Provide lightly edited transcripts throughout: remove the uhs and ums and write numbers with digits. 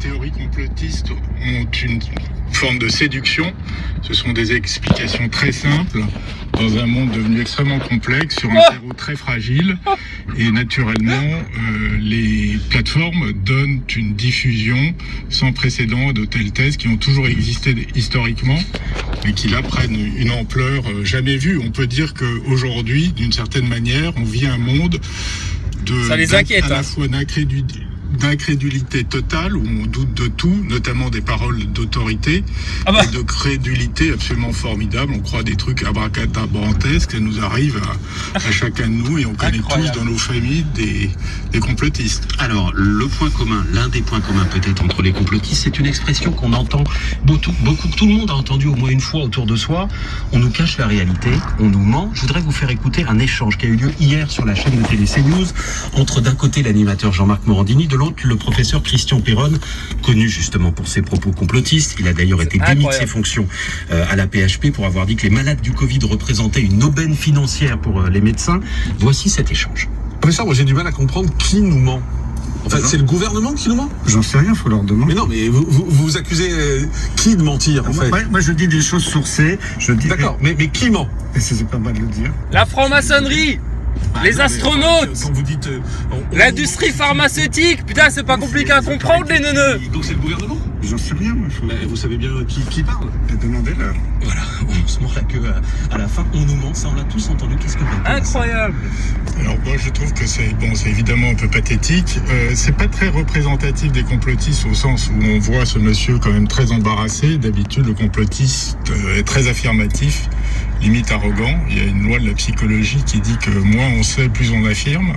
théories complotistes ont une forme de séduction. Ce sont des explications très simples dans un monde devenu extrêmement complexe, sur un terreau très fragile. Et naturellement, les plateformes donnent une diffusion sans précédent de telles thèses qui ont toujours existé historiquement, mais qui là prennent une ampleur jamais vue. On peut dire qu'aujourd'hui, d'une certaine manière, on vit un monde ça les inquiète, à la fois d'incrédulité totale, où on doute de tout, notamment des paroles d'autorité, et de crédulité absolument formidable. On croit des trucs abracadabrantesques, ça nous arrive à chacun de nous, et on connaît tous dans nos familles des complotistes. Alors, le point commun, l'un des points communs peut-être entre les complotistes, c'est une expression qu'on entend beaucoup, tout le monde a entendu au moins une fois autour de soi. On nous cache la réalité, on nous ment. Je voudrais vous faire écouter un échange qui a eu lieu hier sur la chaîne de télé CNews entre d'un côté l'animateur Jean-Marc Morandini, de l'autre le professeur Christian Péronne, connu justement pour ses propos complotistes. Il a d'ailleurs été démis de ses fonctions à la PHP pour avoir dit que les malades du Covid représentaient une aubaine financière pour les médecins. Voici cet échange. Professeur, moi j'ai du mal à comprendre qui nous ment. En fait, c'est le gouvernement qui nous ment? J'en sais rien, faut leur demander. Mais non, mais vous accusez qui de mentir en fait? Moi je dis des choses sourcées. D'accord, mais qui ment? C'est pas mal de le dire. La franc-maçonnerie, les astronautes, quand vous dites l'industrie pharmaceutique. Putain, c'est pas compliqué à comprendre, les neuneux. Donc c'est le gouvernement? J'en sais rien, moi. Vous savez bien qui parle? Demandez-leur. Voilà, on se mord la queue à la fin, on nous ment, ça on l'a tous entendu. Qu'est-ce que vous pensez? Incroyable. Alors moi je trouve que c'est évidemment un peu pathétique. C'est pas très représentatif des complotistes, au sens où on voit ce monsieur quand même très embarrassé. D'habitude le complotiste est très affirmatif, limite arrogant. Il y a une loi de la psychologie qui dit que moins on sait, plus on affirme.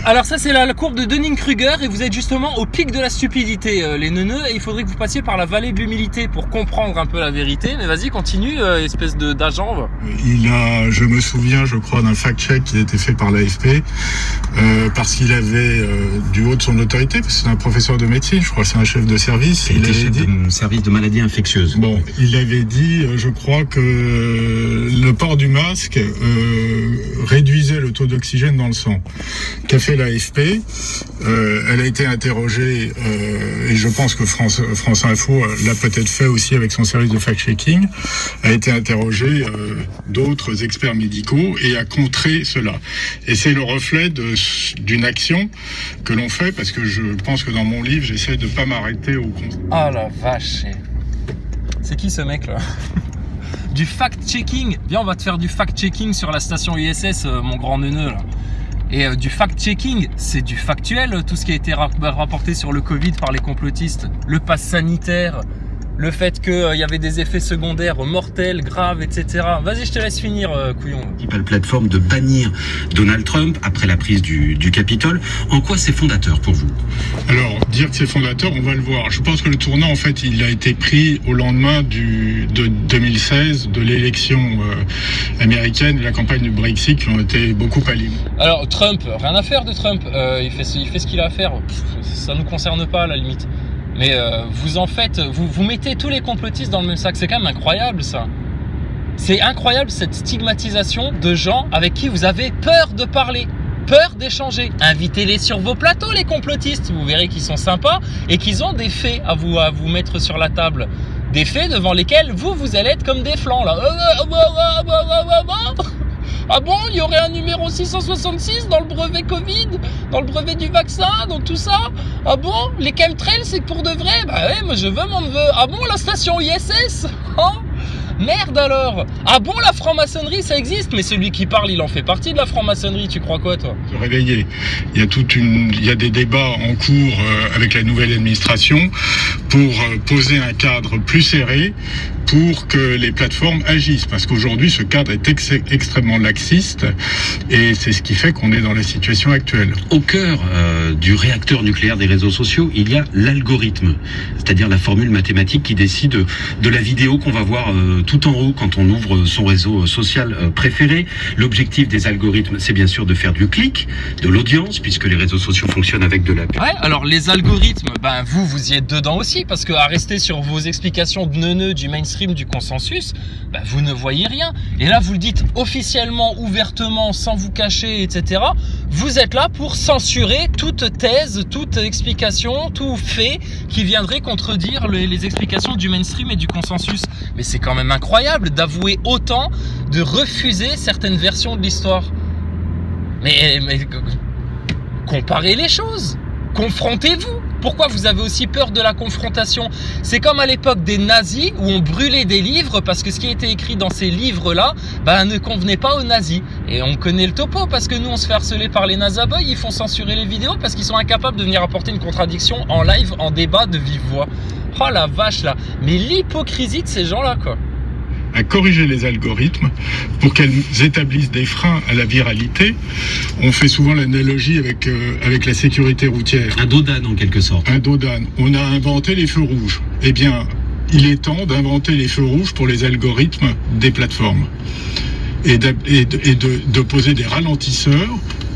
Alors ça c'est la courbe de Dunning-Kruger, et vous êtes justement au pic de la stupidité, les neuneux, et il faudrait que vous passiez par la vallée de l'humilité pour comprendre un peu la vérité. Mais vas-y, continue, espèce d'agent. Je me souviens, je crois, d'un fact-check qui a été fait par l'AFP, parce qu'il avait, du haut de son autorité, parce que c'est un professeur de médecine, je crois que c'est un chef de service. Il était chef de service de maladies infectieuses. Bon, il avait dit, je crois que le port du masque réduisait le taux d'oxygène dans le sang. Qu'a fait l'AFP? Elle a été interrogée, et je pense que France Info l'a peut-être fait aussi avec son service de fact-checking, a été interrogée d'autres experts médicaux et a contré cela. Et c'est le reflet d'une action que l'on fait, parce que je pense que dans mon livre, j'essaie de pas m'arrêter au constat. Ah la vache. C'est qui ce mec là? Du fact-checking. Viens, on va te faire du fact-checking sur la station ISS, mon grand neuneu là. Et du fact-checking, c'est du factuel, tout ce qui a été rapporté sur le Covid par les complotistes. Le pass sanitaire, le fait qu'il y avait des effets secondaires mortels, graves, etc. Vas-y, je te laisse finir, couillon. Principale plateforme de bannir Donald Trump après la prise du Capitole. En quoi c'est fondateur pour vous? Alors, dire que c'est fondateur, on va le voir. Je pense que le tournant, en fait, il a été pris au lendemain de 2016, de l'élection américaine, de la campagne du Brexit, qui ont été beaucoup alimentés. Alors, Trump, rien à faire de Trump. Il fait ce qu'il a à faire. Ça nous concerne pas, à la limite. Mais vous en faites, vous mettez tous les complotistes dans le même sac. C'est quand même incroyable ça. C'est incroyable cette stigmatisation de gens avec qui vous avez peur de parler, peur d'échanger. Invitez-les sur vos plateaux, les complotistes. Vous verrez qu'ils sont sympas et qu'ils ont des faits à vous mettre sur la table. Des faits devant lesquels vous allez être comme des flancs là. Ah bon, il y aurait un numéro 666 dans le brevet Covid, dans le brevet du vaccin, dans tout ça? Ah bon, les chemtrails c'est pour de vrai? Bah ouais, moi je veux mon neveu. Ah bon, la station ISS? Hein? Merde alors. Ah bon, la franc-maçonnerie ça existe? Mais celui qui parle il en fait partie de la franc-maçonnerie, tu crois quoi toi? Se réveiller. Il y a des débats en cours avec la nouvelle administration pour poser un cadre plus serré pour que les plateformes agissent, parce qu'aujourd'hui ce cadre est extrêmement laxiste, et c'est ce qui fait qu'on est dans la situation actuelle. Au cœur du réacteur nucléaire des réseaux sociaux, il y a l'algorithme, c'est-à-dire la formule mathématique qui décide de la vidéo qu'on va voir tout en haut quand on ouvre son réseau social préféré. L'objectif des algorithmes, c'est bien sûr de faire du clic, de l'audience, puisque les réseaux sociaux fonctionnent avec de la pub. Ouais, alors les algorithmes, ben vous y êtes dedans aussi, parce que à rester sur vos explications de neuneux du mainstream mainstream, du consensus, bah, vous ne voyez rien. Et là, vous le dites officiellement, ouvertement, sans vous cacher, etc. Vous êtes là pour censurer toute thèse, toute explication, tout fait qui viendrait contredire les explications du mainstream et du consensus. Mais c'est quand même incroyable d'avouer autant, de refuser certaines versions de l'histoire. Mais comparez les choses, confrontez-vous. Pourquoi vous avez aussi peur de la confrontation? C'est comme à l'époque des nazis où on brûlait des livres parce que ce qui était écrit dans ces livres-là ne convenait pas aux nazis. Et on connaît le topo parce que nous on se fait harceler par les nazaboys, ils font censurer les vidéos parce qu'ils sont incapables de venir apporter une contradiction en live, en débat de vive voix. Oh la vache là, mais l'hypocrisie de ces gens-là quoi. À corriger les algorithmes pour qu'elles établissent des freins à la viralité. On fait souvent l'analogie avec la sécurité routière. Un dos d'âne en quelque sorte. Un dos d'âne. On a inventé les feux rouges. Eh bien, il est temps d'inventer les feux rouges pour les algorithmes des plateformes et de poser des ralentisseurs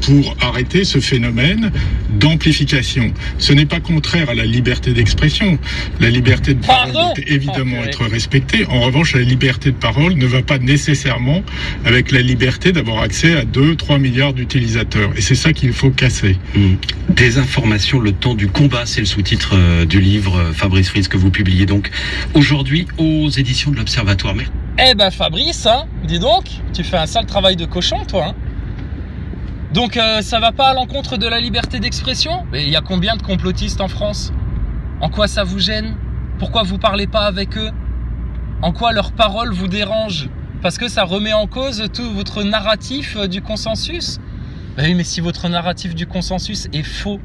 pour arrêter ce phénomène d'amplification. Ce n'est pas contraire à la liberté d'expression. La liberté de parole doit évidemment être respectée. En revanche, la liberté de parole ne va pas nécessairement avec la liberté d'avoir accès à 2-3 milliards d'utilisateurs. Et c'est ça qu'il faut casser. Désinformation, le temps du combat, c'est le sous-titre du livre Fabrice Friess que vous publiez donc aujourd'hui aux éditions de l'Observatoire. Eh ben Fabrice, hein, dis donc, tu fais un sale travail de cochon toi. Hein. Donc ça va pas à l'encontre de la liberté d'expression? Mais il y a combien de complotistes en France? En quoi ça vous gêne? Pourquoi vous parlez pas avec eux? En quoi leurs paroles vous dérangent? Parce que ça remet en cause tout votre narratif du consensus? Ben oui, mais si votre narratif du consensus est faux,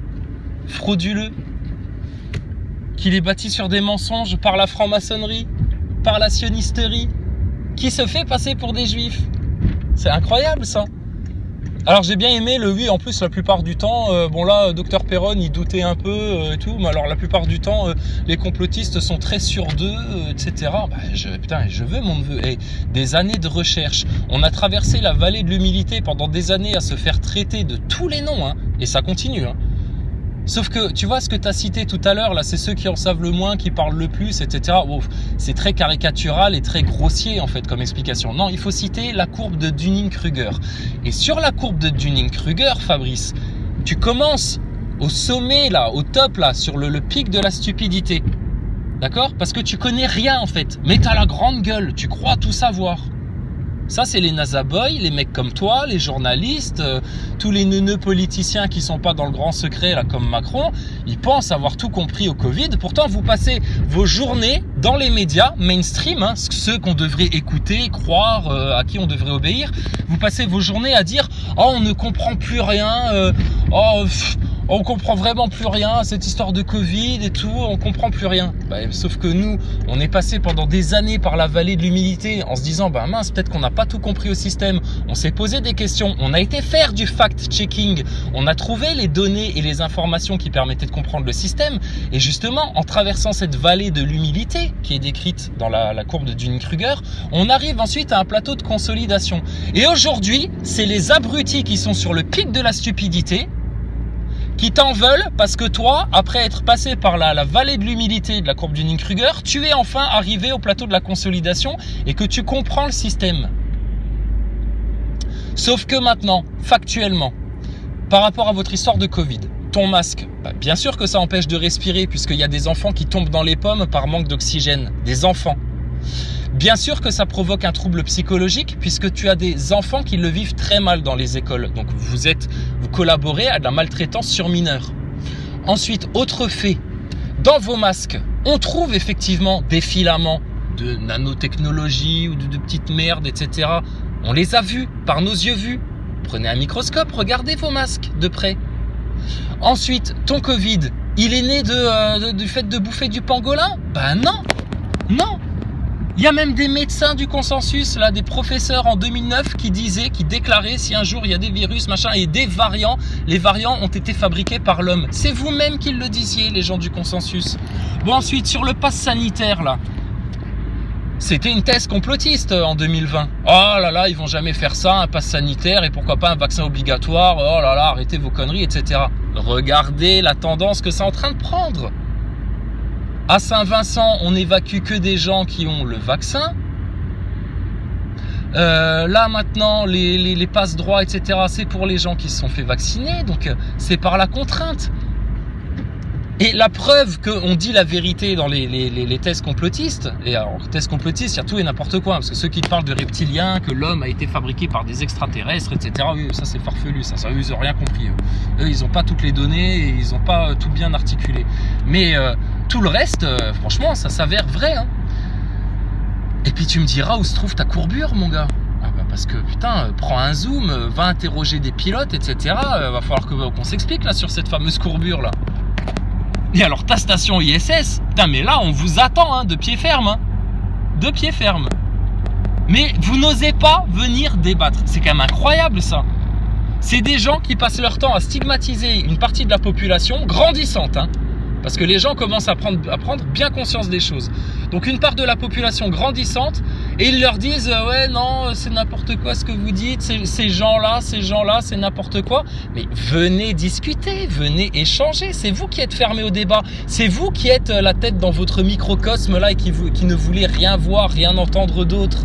frauduleux, qu'il est bâti sur des mensonges par la franc-maçonnerie, par la sionisterie, qui se fait passer pour des juifs. C'est incroyable ça. Alors j'ai bien aimé le oui, en plus la plupart du temps, bon là, Dr Perron il doutait un peu et tout, mais alors la plupart du temps, les complotistes sont très sûrs d'eux, etc. Bah, je veux mon neveu. Et des années de recherche, on a traversé la vallée de l'humilité pendant des années à se faire traiter de tous les noms, hein, et ça continue. Hein. Sauf que, tu vois, ce que tu as cité tout à l'heure, là, c'est ceux qui en savent le moins, qui parlent le plus, etc. Wow, c'est très caricatural et très grossier, en fait, comme explication. Non, il faut citer la courbe de Dunning-Kruger. Et sur la courbe de Dunning-Kruger, Fabrice, tu commences au sommet, là, au top, là, sur le pic de la stupidité. D'accord? Parce que tu connais rien, en fait. Mais tu as la grande gueule, tu crois tout savoir. Ça, c'est les nazaboys, les mecs comme toi, les journalistes, tous les neuneux politiciens qui sont pas dans le grand secret, là, comme Macron, ils pensent avoir tout compris au Covid. Pourtant, vous passez vos journées dans les médias mainstream, hein, ceux qu'on devrait écouter, croire, à qui on devrait obéir. Vous passez vos journées à dire « Oh, on ne comprend plus rien, on comprend vraiment plus rien, cette histoire de Covid et tout, on comprend plus rien. » Sauf que nous, on est passé pendant des années par la vallée de l'humilité en se disant, mince, peut-être qu'on n'a pas tout compris au système. On s'est posé des questions, on a été faire du fact-checking, on a trouvé les données et les informations qui permettaient de comprendre le système. Et justement, en traversant cette vallée de l'humilité, qui est décrite dans la courbe de Dunning-Kruger, on arrive ensuite à un plateau de consolidation. Et aujourd'hui, c'est les abrutis qui sont sur le pic de la stupidité, qui t'en veulent parce que toi, après être passé par la vallée de l'humilité de la courbe Dunning-Kruger, tu es enfin arrivé au plateau de la consolidation et que tu comprends le système. Sauf que maintenant, factuellement, par rapport à votre histoire de Covid, ton masque, bien sûr que ça empêche de respirer puisqu'il y a des enfants qui tombent dans les pommes par manque d'oxygène, des enfants. Bien sûr que ça provoque un trouble psychologique puisque tu as des enfants qui le vivent très mal dans les écoles. Donc vous collaborez à de la maltraitance sur mineurs. Ensuite, autre fait, dans vos masques, on trouve effectivement des filaments de nanotechnologie ou de petites merdes, etc. On les a vus par nos yeux vus. Prenez un microscope, regardez vos masques de près. Ensuite, ton Covid, il est né du fait de bouffer du pangolin? Non, non. Il y a même des médecins du consensus, là, des professeurs en 2009 qui déclaraient si un jour il y a des virus, machin, et des variants, les variants ont été fabriqués par l'homme. C'est vous-même qui le disiez, les gens du consensus. Bon, ensuite, sur le pass sanitaire, là, c'était une thèse complotiste en 2020. Oh là là, ils vont jamais faire ça, un pass sanitaire, et pourquoi pas un vaccin obligatoire, oh là là, arrêtez vos conneries, etc. Regardez la tendance que c'est en train de prendre. À Saint-Vincent, on évacue que des gens qui ont le vaccin. Là maintenant, les passe-droits, etc., c'est pour les gens qui se sont fait vacciner. Donc c'est par la contrainte. Et la preuve qu'on dit la vérité dans les thèses complotistes, et alors thèses complotistes, il y a tout et n'importe quoi, parce que ceux qui te parlent de reptiliens, que l'homme a été fabriqué par des extraterrestres, etc., oui, ça c'est farfelu, ça ils n'ont rien compris. Eux, ils n'ont pas toutes les données, et ils n'ont pas tout bien articulé. Mais tout le reste, franchement, ça s'avère vrai. Hein. Et puis tu me diras où se trouve ta courbure, mon gars. Ah bah parce que putain, prends un zoom, va interroger des pilotes, etc., va falloir qu'on s'explique là sur cette fameuse courbure là. Et alors ta station ISS, putain mais là on vous attend hein, de pied ferme, hein. De pied ferme. Mais vous n'osez pas venir débattre, c'est quand même incroyable ça. C'est des gens qui passent leur temps à stigmatiser une partie de la population grandissante, hein, parce que les gens commencent à prendre bien conscience des choses. Donc une part de la population grandissante, et ils leur disent ouais non c'est n'importe quoi ce que vous dites, ces gens-là c'est n'importe quoi. Mais venez discuter, venez échanger, c'est vous qui êtes fermés au débat, c'est vous qui êtes la tête dans votre microcosme là et qui ne voulez rien voir, rien entendre d'autre.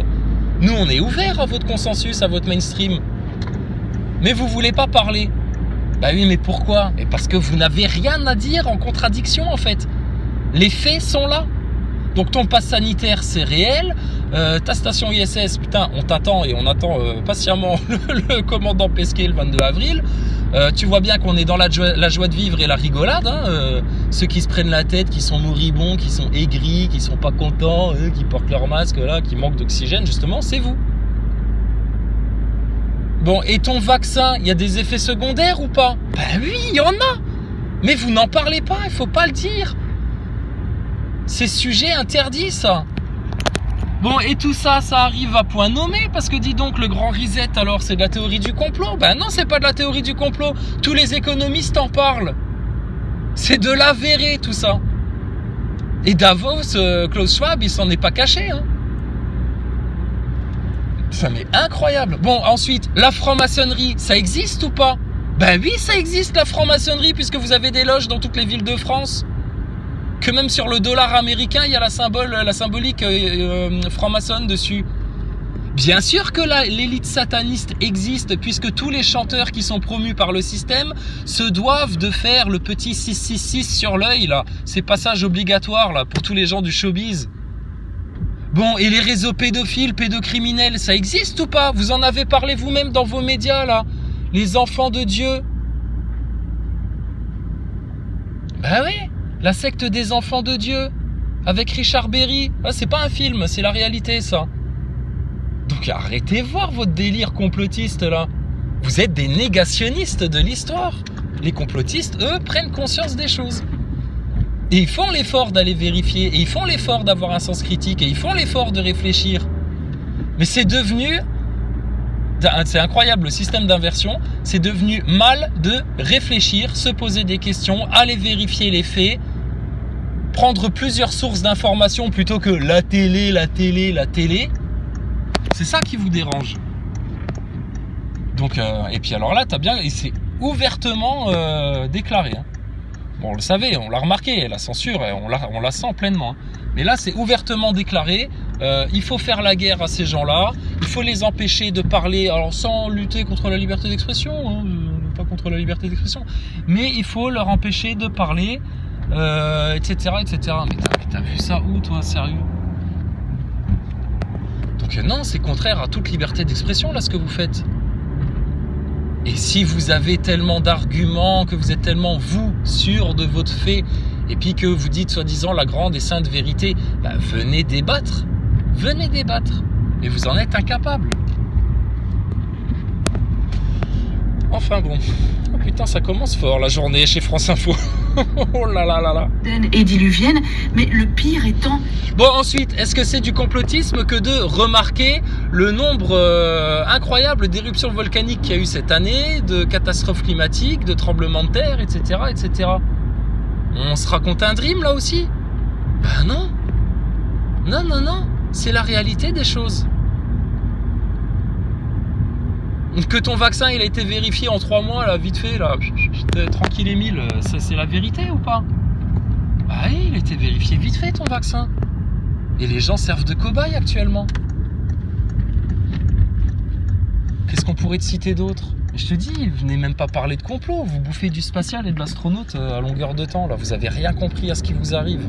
Nous on est ouverts à votre consensus, à votre mainstream. Mais vous voulez pas parler. Bah oui, mais pourquoi? Et parce que vous n'avez rien à dire en contradiction en fait. Les faits sont là. Donc ton pass sanitaire c'est réel, ta station ISS, putain, on t'attend et on attend patiemment le commandant Pesquet le 22 avril. Tu vois bien qu'on est dans la joie de vivre et la rigolade. Hein, ceux qui se prennent la tête, qui sont moribonds, qui sont aigris, qui sont pas contents, qui portent leur masque là, qui manquent d'oxygène, justement, c'est vous. Bon, et ton vaccin, il y a des effets secondaires ou pas? Ben oui, il y en a. Mais vous n'en parlez pas, il faut pas le dire. C'est sujet interdit, ça. Bon, et tout ça, ça arrive à point nommé, parce que dis donc, le grand reset, alors, c'est de la théorie du complot? Ben non, c'est pas de la théorie du complot. Tous les économistes en parlent. C'est de l'avéré, tout ça. Et Davos, Klaus Schwab, il s'en est pas caché, hein. Ça m'est incroyable. Bon, ensuite, la franc-maçonnerie, ça existe ou pas? Ben oui, ça existe la franc-maçonnerie, puisque vous avez des loges dans toutes les villes de France. Que même sur le dollar américain, il y a la symbolique franc-maçonne dessus. Bien sûr que l'élite sataniste existe, puisque tous les chanteurs qui sont promus par le système se doivent de faire le petit 666 sur l'œil, là. Ces passages obligatoires, là, pour tous les gens du showbiz. Bon, et les réseaux pédophiles, pédocriminels, ça existe ou pas? Vous en avez parlé vous-même dans vos médias, là. Les enfants de Dieu. Ben oui, la secte des enfants de Dieu, avec Richard Berry. Ah, c'est pas un film, c'est la réalité, ça. Donc arrêtez voir votre délire complotiste, là. Vous êtes des négationnistes de l'histoire. Les complotistes, eux, prennent conscience des choses. Et ils font l'effort d'aller vérifier, et ils font l'effort d'avoir un sens critique, et ils font l'effort de réfléchir. Mais c'est devenu, c'est incroyable le système d'inversion, c'est devenu mal de réfléchir, se poser des questions, aller vérifier les faits, prendre plusieurs sources d'informations plutôt que la télé. C'est ça qui vous dérange. Donc, et puis alors là, t'as bien, et c'est ouvertement déclaré, hein. Bon, on le savait, on l'a remarqué, la censure, on la sent pleinement. Hein. Mais là, c'est ouvertement déclaré. Il faut faire la guerre à ces gens-là. Il faut les empêcher de parler, alors sans lutter contre la liberté d'expression, hein, pas contre la liberté d'expression, mais il faut leur empêcher de parler, etc., etc. Mais t'as vu ça où, toi, sérieux? Donc non, c'est contraire à toute liberté d'expression, là, ce que vous faites. Et si vous avez tellement d'arguments, que vous êtes tellement, vous, sûr de votre fait, et puis que vous dites soi-disant la grande et sainte vérité, bah, venez débattre. Venez débattre. Et vous en êtes incapable. Enfin bon. Oh putain, ça commence fort la journée chez France Info. Oh là là là là. Et diluvienne, mais le pire étant... Bon, ensuite, est-ce que c'est du complotisme que de remarquer le nombre incroyable d'éruptions volcaniques qu'il y a eu cette année, de catastrophes climatiques, de tremblements de terre, etc., etc. On se raconte un dream là aussi? Ben non. Non, non, non. C'est la réalité des choses. Que ton vaccin il a été vérifié en 3 mois là, vite fait là, tranquille Émile, c'est la vérité ou pas? Bah Bah oui, il a été vérifié vite fait ton vaccin. Et les gens servent de cobayes actuellement. Qu'est-ce qu'on pourrait te citer d'autre? Je te dis, venez même pas parler de complot. Vous bouffez du spatial et de l'astronaute à longueur de temps. Là, vous avez rien compris à ce qui vous arrive.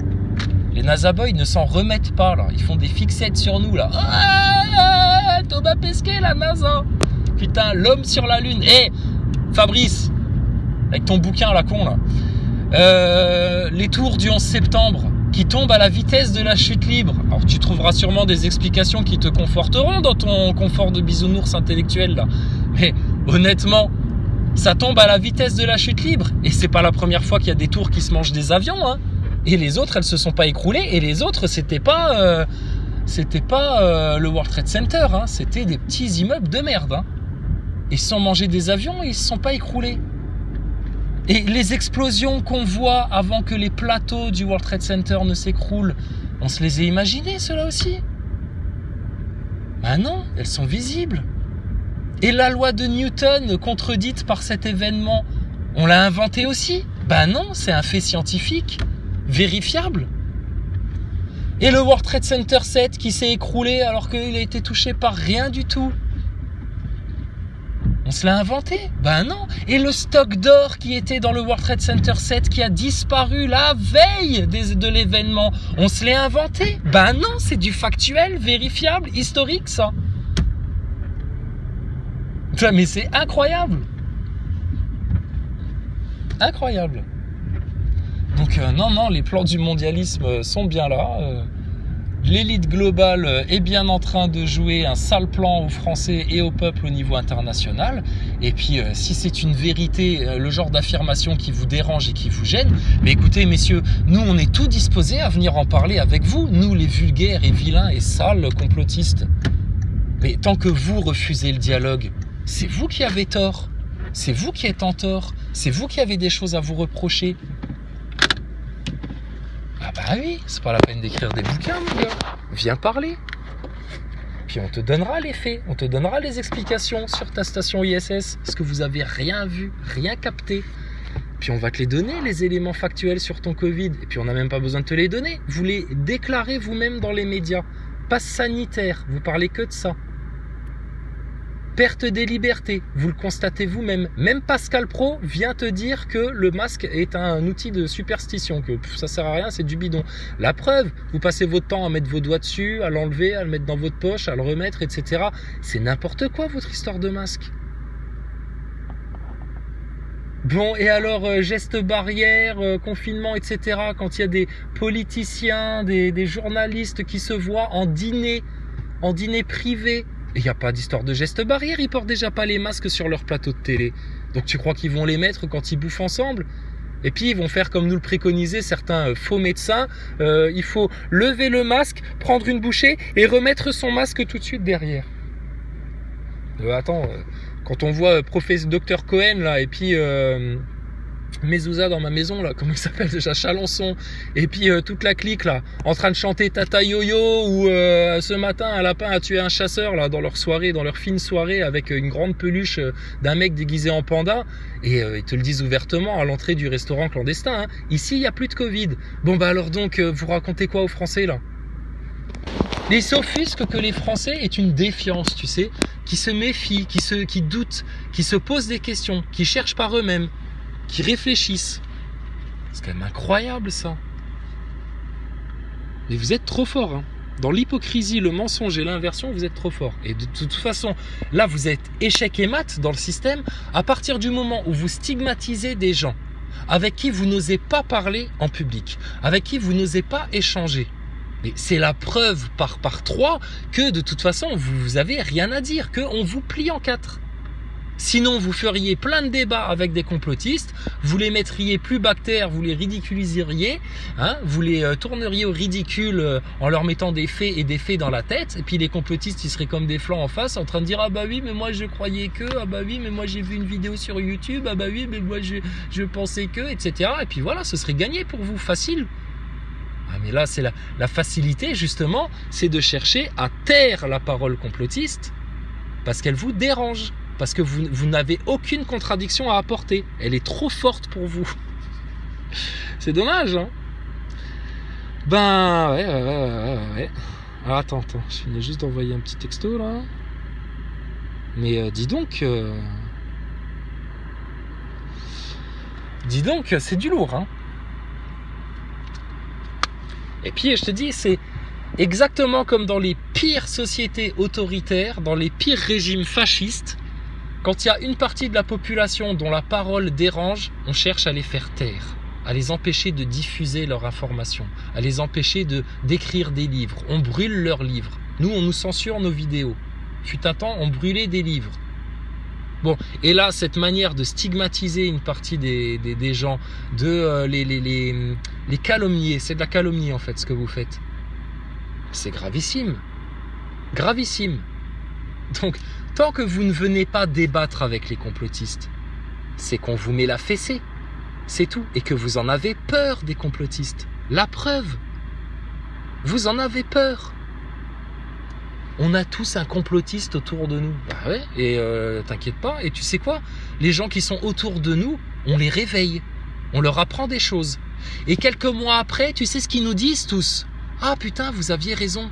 Les NASA Boys ne s'en remettent pas là. Ils font des fixettes sur nous là. Ah, Thomas Pesquet, la NASA. Putain, l'homme sur la Lune. Eh, Fabrice, avec ton bouquin la con là. Les tours du 11 septembre qui tombent à la vitesse de la chute libre. Alors tu trouveras sûrement des explications qui te conforteront dans ton confort de bisounours intellectuel là. Mais honnêtement, ça tombe à la vitesse de la chute libre. Et c'est pas la première fois qu'il y a des tours qui se mangent des avions, hein. Et les autres, elles se sont pas écroulées. Et les autres, c'était pas le World Trade Center, hein. C'était des petits immeubles de merde, hein. Ils se sont mangés des avions et ils se sont pas écroulés. Et les explosions qu'on voit avant que les plateaux du World Trade Center ne s'écroulent, on se les a imaginées, ceux-là aussi? Ben non, elles sont visibles. Et la loi de Newton, contredite par cet événement, on l'a inventée aussi? Ben non, c'est un fait scientifique, vérifiable. Et le World Trade Center 7 qui s'est écroulé alors qu'il a été touché par rien du tout. On se l'a inventé? Ben non. Et le stock d'or qui était dans le World Trade Center 7 qui a disparu la veille de l'événement, on se l'a inventé? Ben non, c'est du factuel, vérifiable, historique ça. Mais c'est incroyable. Incroyable. Donc non, les plans du mondialisme sont bien là. L'élite globale est bien en train de jouer un sale plan aux Français et au peuple au niveau international. Et puis, si c'est une vérité, le genre d'affirmation qui vous dérange et qui vous gêne, mais écoutez, messieurs, nous, on est tous disposés à venir en parler avec vous, nous, les vulgaires et vilains et sales complotistes. Mais tant que vous refusez le dialogue, c'est vous qui avez tort. C'est vous qui êtes en tort. C'est vous qui avez des choses à vous reprocher. Ah bah oui, c'est pas la peine d'écrire des bouquins, mon gars. Viens parler. Puis on te donnera les faits, on te donnera les explications sur ta station ISS, parce que vous avez rien vu, rien capté. Puis on va te les donner, les éléments factuels sur ton Covid. Et puis on n'a même pas besoin de te les donner. Vous les déclarez vous-même dans les médias. Passe sanitaire, vous parlez que de ça. Perte des libertés, vous le constatez vous-même. Même Pascal Pro vient te dire que le masque est un outil de superstition, que ça sert à rien, c'est du bidon. La preuve, vous passez votre temps à mettre vos doigts dessus, à l'enlever, à le mettre dans votre poche, à le remettre, etc. C'est n'importe quoi votre histoire de masque. Bon, et alors, gestes barrières, confinement, etc. Quand il y a des politiciens, des journalistes qui se voient en dîner privé, il n'y a pas d'histoire de gestes barrières, ils portent déjà pas les masques sur leur plateau de télé. Donc tu crois qu'ils vont les mettre quand ils bouffent ensemble? Et puis ils vont faire comme nous le préconisaient certains faux médecins, il faut lever le masque, prendre une bouchée et remettre son masque tout de suite derrière. Quand on voit Dr Cohen là, et puis Mezouza dans ma maison là, comment il s'appelle déjà, Chalençon, et puis toute la clique là, en train de chanter Tata Yo-Yo, ou ce matin un lapin a tué un chasseur là dans leur fine soirée avec une grande peluche d'un mec déguisé en panda, et ils te le disent ouvertement à l'entrée du restaurant clandestin, hein. Ici il n'y a plus de Covid. Bon bah alors donc vous racontez quoi aux Français là? Ils s'offusquent que les Français aient une défiance, tu sais, qui se méfient, qui doutent, qui se posent des questions, qui cherchent par eux-mêmes, qui réfléchissent. C'est quand même incroyable ça. Mais vous êtes trop fort, hein. Dans l'hypocrisie, le mensonge et l'inversion, vous êtes trop fort. Et de toute façon, là vous êtes échec et mat dans le système. À partir du moment où vous stigmatisez des gens avec qui vous n'osez pas parler en public, avec qui vous n'osez pas échanger, et c'est la preuve par 3 que de toute façon vous avez rien à dire, qu'on vous plie en 4. Sinon, vous feriez plein de débats avec des complotistes, vous les mettriez plus bactères, vous les ridiculiseriez, hein, vous les tourneriez au ridicule en leur mettant des faits et des faits dans la tête, et puis les complotistes, ils seraient comme des flancs en face, en train de dire « Ah bah oui, mais moi je croyais que, ah bah oui, mais moi j'ai vu une vidéo sur YouTube, ah bah oui, mais moi je pensais que, etc. » Et puis voilà, ce serait gagné pour vous, facile. Ah mais là, c'est la facilité, justement, c'est de chercher à taire la parole complotiste, parce qu'elle vous dérange. Parce que vous n'avez aucune contradiction à apporter. Elle est trop forte pour vous. C'est dommage, hein. Ben, ouais. Alors, attends, je finis juste d'envoyer un petit texto, là. Mais dis donc, c'est du lourd, hein. Et puis, je te dis, c'est exactement comme dans les pires sociétés autoritaires, dans les pires régimes fascistes. Quand il y a une partie de la population dont la parole dérange, on cherche à les faire taire, à les empêcher de diffuser leur information, à les empêcher d'écrire des livres. On brûle leurs livres. Nous, on nous censure nos vidéos. Fut un temps, on brûlait des livres. Bon, et là, cette manière de stigmatiser une partie des gens, de les calomnier, c'est de la calomnie en fait ce que vous faites. C'est gravissime. Gravissime. Donc, tant que vous ne venez pas débattre avec les complotistes, c'est qu'on vous met la fessée. C'est tout. Et que vous en avez peur des complotistes. La preuve. Vous en avez peur. On a tous un complotiste autour de nous. Bah ouais, et t'inquiète pas. Et tu sais quoi? Les gens qui sont autour de nous, on les réveille. On leur apprend des choses. Et quelques mois après, tu sais ce qu'ils nous disent tous? Ah putain, vous aviez raison.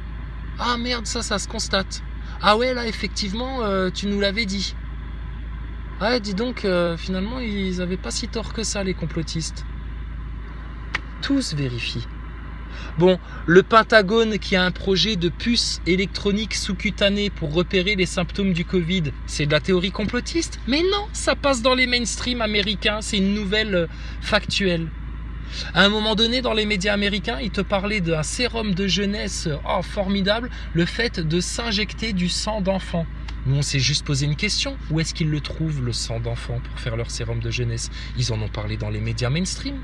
Ah merde, ça se constate. Ah ouais, là, effectivement, tu nous l'avais dit. Ah, dis donc, finalement, ils avaient pas si tort que ça, les complotistes. Tous vérifient. Bon, le Pentagone qui a un projet de puce électronique sous-cutanée pour repérer les symptômes du Covid, c'est de la théorie complotiste? Mais non, ça passe dans les mainstream américains, c'est une nouvelle factuelle. À un moment donné, dans les médias américains, ils te parlaient d'un sérum de jeunesse formidable, le fait de s'injecter du sang d'enfant. Nous, on s'est juste posé une question. Où est-ce qu'ils le trouvent, le sang d'enfant, pour faire leur sérum de jeunesse? Ils en ont parlé dans les médias mainstream.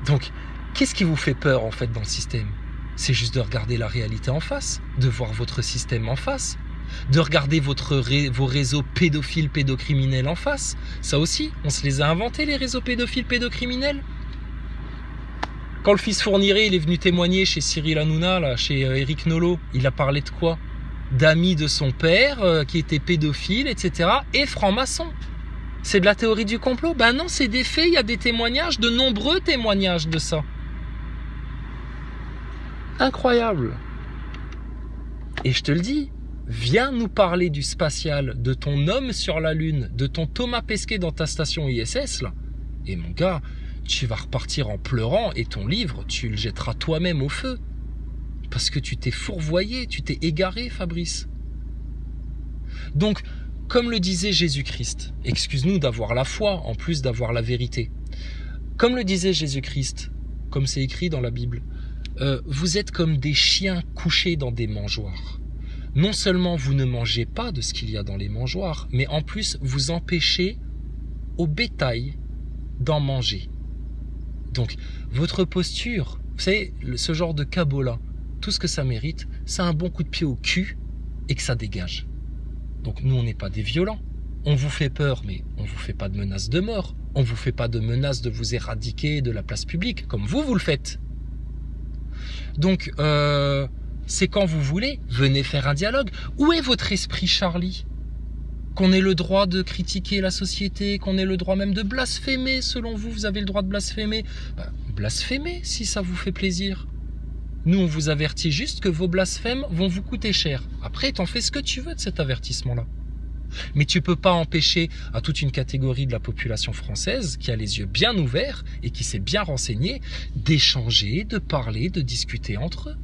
Donc, qu'est-ce qui vous fait peur, en fait, dans le système? C'est juste de regarder la réalité en face, de voir votre système en face, de regarder vos réseaux pédophiles, pédocriminels en face. Ça aussi, on se les a inventés, les réseaux pédophiles, pédocriminels. Quand le fils Fourniret, il est venu témoigner chez Cyril Hanouna, là, chez Eric Nolot, il a parlé de quoi? D'amis de son père, qui étaient pédophiles, etc. et francs-maçons. C'est de la théorie du complot? Ben non, c'est des faits, il y a des témoignages, de nombreux témoignages de ça. Incroyable. Et je te le dis, viens nous parler du spatial, de ton homme sur la Lune, de ton Thomas Pesquet dans ta station ISS, là. Et mon gars, tu vas repartir en pleurant et ton livre, tu le jetteras toi-même au feu. Parce que tu t'es fourvoyé, tu t'es égaré, Fabrice. Donc, comme le disait Jésus-Christ, excuse-nous d'avoir la foi en plus d'avoir la vérité. Comme le disait Jésus-Christ, comme c'est écrit dans la Bible, vous êtes comme des chiens couchés dans des mangeoires. Non seulement vous ne mangez pas de ce qu'il y a dans les mangeoires, mais en plus vous empêchez au bétail d'en manger. Donc, votre posture, vous savez, ce genre de cabot-là, tout ce que ça mérite, c'est un bon coup de pied au cul et que ça dégage. Donc nous, on n'est pas des violents. On vous fait peur, mais on ne vous fait pas de menaces de mort. On ne vous fait pas de menaces de vous éradiquer de la place publique, comme vous le faites. Donc, c'est quand vous voulez, venez faire un dialogue. Où est votre esprit Charlie? Qu'on ait le droit de critiquer la société, qu'on ait le droit même de blasphémer, selon vous, vous avez le droit de blasphémer. Ben, blasphémez si ça vous fait plaisir. Nous, on vous avertit juste que vos blasphèmes vont vous coûter cher. Après, t'en fais ce que tu veux de cet avertissement-là. Mais tu peux pas empêcher à toute une catégorie de la population française qui a les yeux bien ouverts et qui s'est bien renseignée d'échanger, de parler, de discuter entre eux.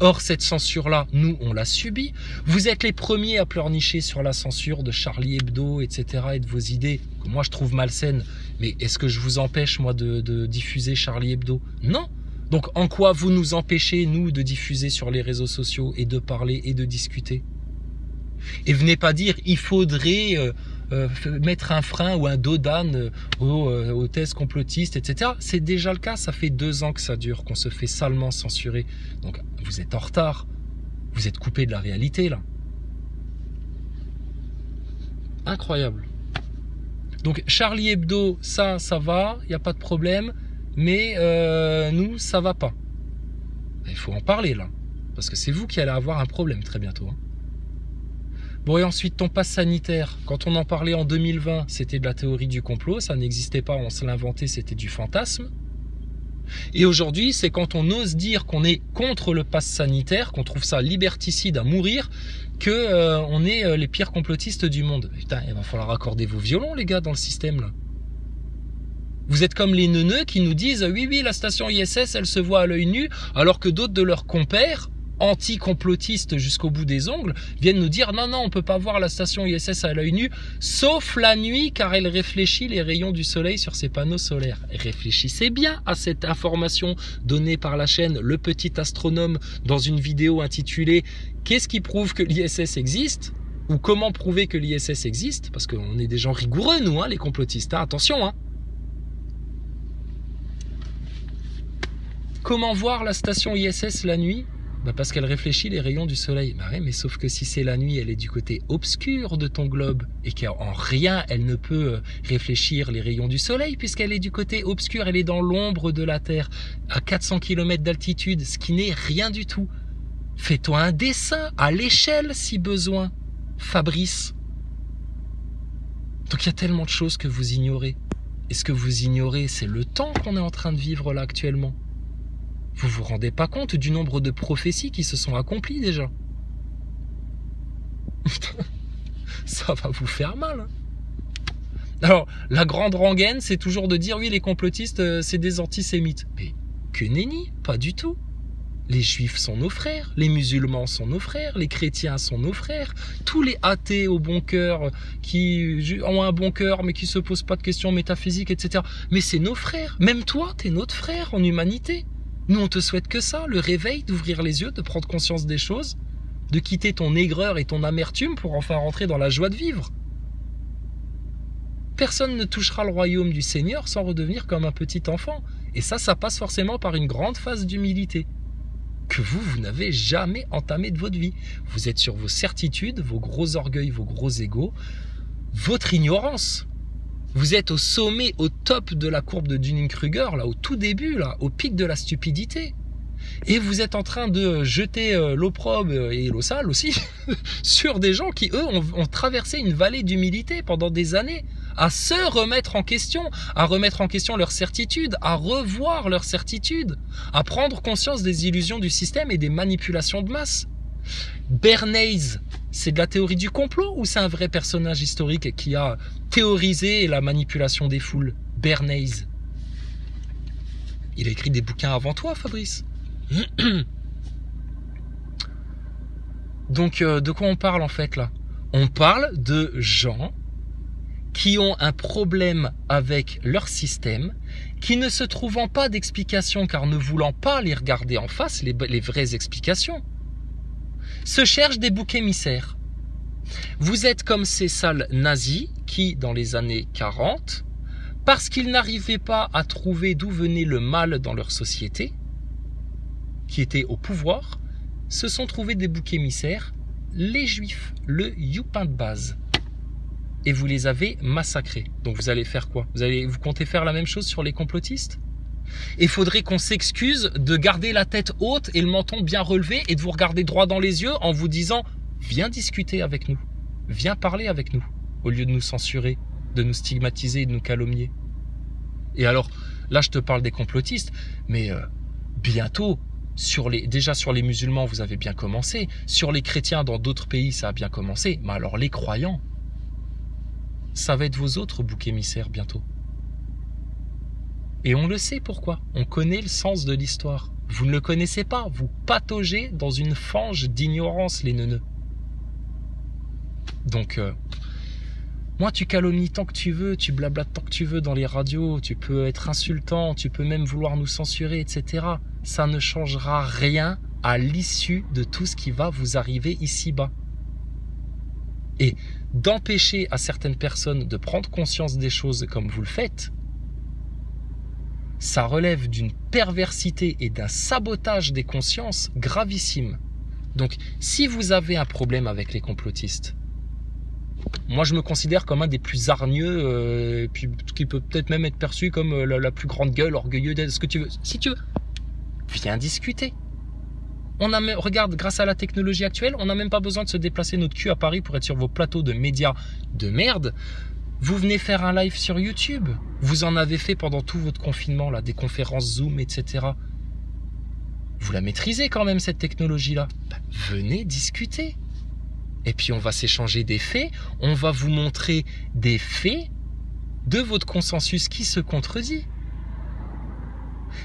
Or, cette censure-là, nous, on l'a subie. Vous êtes les premiers à pleurnicher sur la censure de Charlie Hebdo, etc. et de vos idées, que moi je trouve malsaines. Mais est-ce que je vous empêche, moi, de diffuser Charlie Hebdo? Non. Donc, en quoi vous nous empêchez, nous, de diffuser sur les réseaux sociaux et de parler et de discuter? Et venez pas dire, il faudrait mettre un frein ou un dos d'âne aux thèses complotistes, etc. C'est déjà le cas, ça fait 2 ans que ça dure, qu'on se fait salement censurer. Donc, vous êtes en retard. Vous êtes coupé de la réalité, là. Incroyable. Donc, Charlie Hebdo, ça va, il n'y a pas de problème. Mais nous, ça va pas. Il faut en parler, là. Parce que c'est vous qui allez avoir un problème très bientôt. Hein. Bon, et ensuite, ton pass sanitaire, quand on en parlait en 2020, c'était de la théorie du complot, ça n'existait pas, on se l'inventait, c'était du fantasme. Et aujourd'hui, c'est quand on ose dire qu'on est contre le pass sanitaire, qu'on trouve ça liberticide à mourir, que on est les pires complotistes du monde. Putain, il va falloir accorder vos violons, les gars, dans le système, là. Vous êtes comme les neuneux qui nous disent « Oui, la station ISS, elle se voit à l'œil nu », alors que d'autres de leurs compères, anti-complotistes jusqu'au bout des ongles, viennent nous dire non, on peut pas voir la station ISS à l'œil nu, sauf la nuit, car elle réfléchit les rayons du soleil sur ses panneaux solaires. Réfléchissez bien à cette information donnée par la chaîne Le Petit Astronome dans une vidéo intitulée « Qu'est-ce qui prouve que l'ISS existe ?» ou « Comment prouver que l'ISS existe ?» Parce qu'on est des gens rigoureux, nous, les complotistes. Attention, Comment voir la station ISS la nuit ? Parce qu'elle réfléchit les rayons du soleil. Mais sauf que si c'est la nuit, elle est du côté obscur de ton globe et qu'en rien, elle ne peut réfléchir les rayons du soleil puisqu'elle est du côté obscur, elle est dans l'ombre de la Terre, à 400 km d'altitude, ce qui n'est rien du tout. Fais-toi un dessin à l'échelle si besoin, Fabrice. Donc il y a tellement de choses que vous ignorez. Et ce que vous ignorez, c'est le temps qu'on est en train de vivre là actuellement. Vous vous rendez pas compte du nombre de prophéties qui se sont accomplies déjà. Ça va vous faire mal. Alors, la grande rengaine, c'est toujours de dire oui, les complotistes, c'est des antisémites. Mais que nenni, pas du tout. Les juifs sont nos frères, les musulmans sont nos frères, les chrétiens sont nos frères, tous les athées au bon cœur qui ont un bon cœur mais qui se posent pas de questions métaphysiques, etc. Mais c'est nos frères. Même toi, t'es notre frère en humanité. Nous, on te souhaite que ça, le réveil, d'ouvrir les yeux, de prendre conscience des choses, de quitter ton aigreur et ton amertume pour enfin rentrer dans la joie de vivre. Personne ne touchera le royaume du Seigneur sans redevenir comme un petit enfant. Et ça passe forcément par une grande phase d'humilité que vous n'avez jamais entamée de votre vie. Vous êtes sur vos certitudes, vos gros orgueils, vos gros égos, votre ignorance. Vous êtes au sommet, au top de la courbe de Dunning-Kruger, là, au tout début, là, au pic de la stupidité. Et vous êtes en train de jeter l'opprobre et l'eau sale aussi sur des gens qui, eux, ont traversé une vallée d'humilité pendant des années, à se remettre en question, à remettre en question leurs certitudes, à revoir leurs certitudes, à prendre conscience des illusions du système et des manipulations de masse. Bernays, c'est de la théorie du complot ou c'est un vrai personnage historique qui a théorisé la manipulation des foules? Bernays. Il a écrit des bouquins avant toi, Fabrice. Donc, de quoi on parle en fait là? On parle de gens qui ont un problème avec leur système, qui ne se trouvant pas d'explication car ne voulant pas les regarder en face, les vraies explications, se cherchent des boucs émissaires. Vous êtes comme ces sales nazis qui, dans les années 40, parce qu'ils n'arrivaient pas à trouver d'où venait le mal dans leur société, qui était au pouvoir, se sont trouvés des boucs émissaires, les juifs, le youpin de base. Et vous les avez massacrés. Donc vous allez faire quoi? Vous comptez faire la même chose sur les complotistes? Il faudrait qu'on s'excuse de garder la tête haute et le menton bien relevé et de vous regarder droit dans les yeux en vous disant « Viens discuter avec nous, viens parler avec nous », au lieu de nous censurer, de nous stigmatiser et de nous calomnier. Et alors, là je te parle des complotistes, mais bientôt, déjà sur les musulmans vous avez bien commencé, sur les chrétiens dans d'autres pays ça a bien commencé, mais alors les croyants, ça va être vos autres boucs émissaires bientôt. Et on le sait pourquoi. On connaît le sens de l'histoire. Vous ne le connaissez pas. Vous pataugez dans une fange d'ignorance, les neuneux. Donc, moi, tu calomnies tant que tu veux, tu blablates tant que tu veux dans les radios, tu peux être insultant, tu peux même vouloir nous censurer, etc. Ça ne changera rien à l'issue de tout ce qui va vous arriver ici-bas. Et d'empêcher à certaines personnes de prendre conscience des choses comme vous le faites, ça relève d'une perversité et d'un sabotage des consciences gravissime. Donc, si vous avez un problème avec les complotistes, moi je me considère comme un des plus hargneux, puis qui peut peut-être même être perçu comme la plus grande gueule, orgueilleux, ce que tu veux. Si tu veux, viens discuter. Regarde, grâce à la technologie actuelle, on n'a même pas besoin de se déplacer notre cul à Paris pour être sur vos plateaux de médias de merde. Vous venez faire un live sur YouTube. Vous en avez fait pendant tout votre confinement, là, des conférences Zoom, etc. Vous la maîtrisez quand même, cette technologie-là. Venez discuter. Et puis on va s'échanger des faits. On va vous montrer des faits de votre consensus qui se contredit.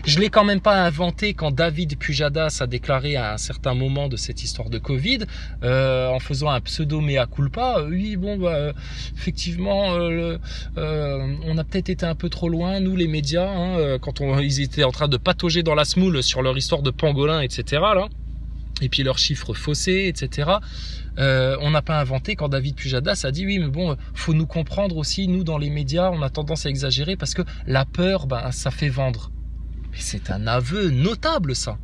Je ne l'ai quand même pas inventé quand David Pujadas a déclaré à un certain moment de cette histoire de Covid, en faisant un pseudo mea culpa, oui, bon, effectivement, on a peut-être été un peu trop loin, nous les médias, hein, quand ils étaient en train de patauger dans la semoule sur leur histoire de pangolin, etc., là, et puis leurs chiffres faussés, etc., on n'a pas inventé quand David Pujadas a dit oui, mais bon, faut nous comprendre aussi, nous dans les médias, on a tendance à exagérer parce que la peur, ça fait vendre. Mais c'est un aveu notable, ça.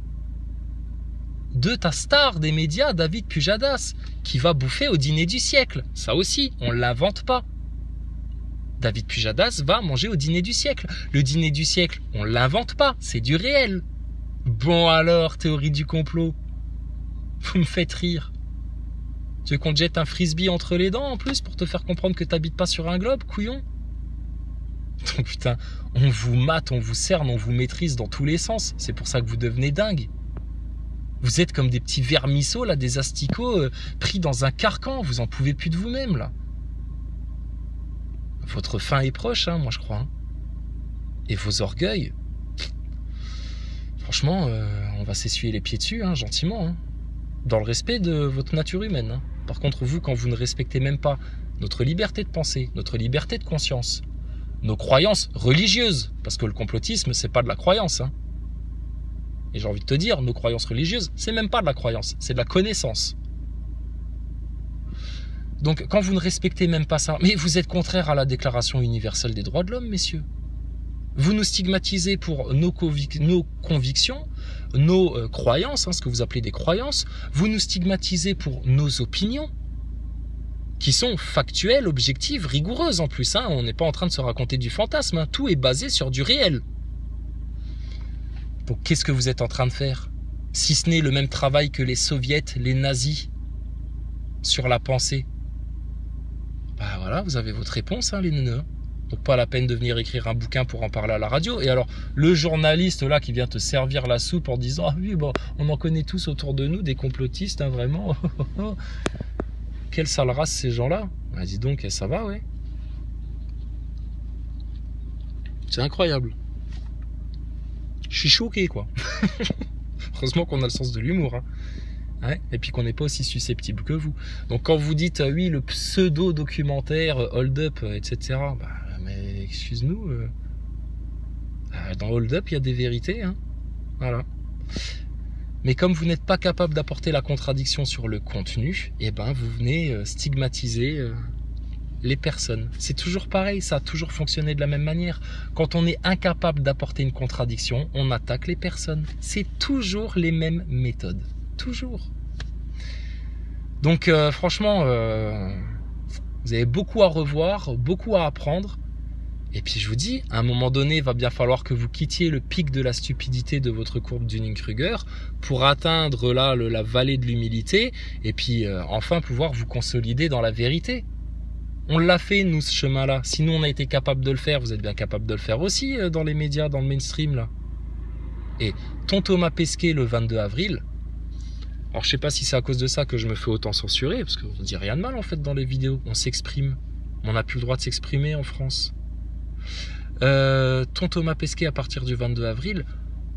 De ta star des médias, David Pujadas, qui va bouffer au dîner du siècle. Ça aussi, on ne l'invente pas. David Pujadas va manger au dîner du siècle. Le dîner du siècle, on ne l'invente pas, c'est du réel. Bon alors, théorie du complot. Vous me faites rire. Tu veux qu'on te jette un frisbee entre les dents en plus pour te faire comprendre que tu n'habites pas sur un globe, couillon? Donc putain, on vous mate, on vous cerne, on vous maîtrise dans tous les sens. C'est pour ça que vous devenez dingue. Vous êtes comme des petits vermisseaux, là, des asticots pris dans un carcan. Vous en pouvez plus de vous-même, là. Votre fin est proche, hein, moi je crois. Hein. Et vos orgueils, franchement, on va s'essuyer les pieds dessus, hein, gentiment. Hein. Dans le respect de votre nature humaine. Hein. Par contre, vous, quand vous ne respectez même pas notre liberté de penser, notre liberté de conscience, nos croyances religieuses, parce que le complotisme, c'est pas de la croyance. Hein. Et j'ai envie de te dire, nos croyances religieuses, c'est même pas de la croyance, c'est de la connaissance. Donc, quand vous ne respectez même pas ça, mais vous êtes contraire à la Déclaration universelle des droits de l'homme, messieurs. Vous nous stigmatisez pour nos convictions, nos croyances, hein, ce que vous appelez des croyances. Vous nous stigmatisez pour nos opinions, qui sont factuelles, objectives, rigoureuses en plus. Hein. On n'est pas en train de se raconter du fantasme. Hein. Tout est basé sur du réel. Donc qu'est-ce que vous êtes en train de faire? Si ce n'est le même travail que les soviets, les nazis, sur la pensée. Bah voilà, vous avez votre réponse, hein, les neuneux. Donc pas la peine de venir écrire un bouquin pour en parler à la radio. Et alors, le journaliste là qui vient te servir la soupe en disant « Ah oui, bon, on en connaît tous autour de nous, des complotistes, hein, vraiment. » Quelle sale race ces gens-là? Bah, dis donc, ça va, ouais. C'est incroyable. Je suis choqué, quoi. Heureusement qu'on a le sens de l'humour. Hein. Ouais, et puis qu'on n'est pas aussi susceptible que vous. Donc quand vous dites, oui, le pseudo-documentaire, Hold Up, etc., bah, mais excuse-nous, dans Hold Up, il y a des vérités. Hein. Voilà. Mais comme vous n'êtes pas capable d'apporter la contradiction sur le contenu, eh ben vous venez stigmatiser les personnes. C'est toujours pareil, ça a toujours fonctionné de la même manière. Quand on est incapable d'apporter une contradiction, on attaque les personnes. C'est toujours les mêmes méthodes. Toujours. Donc franchement, vous avez beaucoup à revoir, beaucoup à apprendre. Et puis je vous dis, à un moment donné, il va bien falloir que vous quittiez le pic de la stupidité de votre courbe Dunning-Kruger pour atteindre là la vallée de l'humilité et puis enfin pouvoir vous consolider dans la vérité. On l'a fait, nous, ce chemin-là. Si nous, on a été capable de le faire, vous êtes bien capable de le faire aussi dans les médias, dans le mainstream, là. Et ton Thomas Pesquet, le 22 avril, alors je sais pas si c'est à cause de ça que je me fais autant censurer, parce qu'on dit rien de mal, en fait, dans les vidéos. On s'exprime. On n'a plus le droit de s'exprimer en France. Ton Thomas Pesquet, à partir du 22 avril,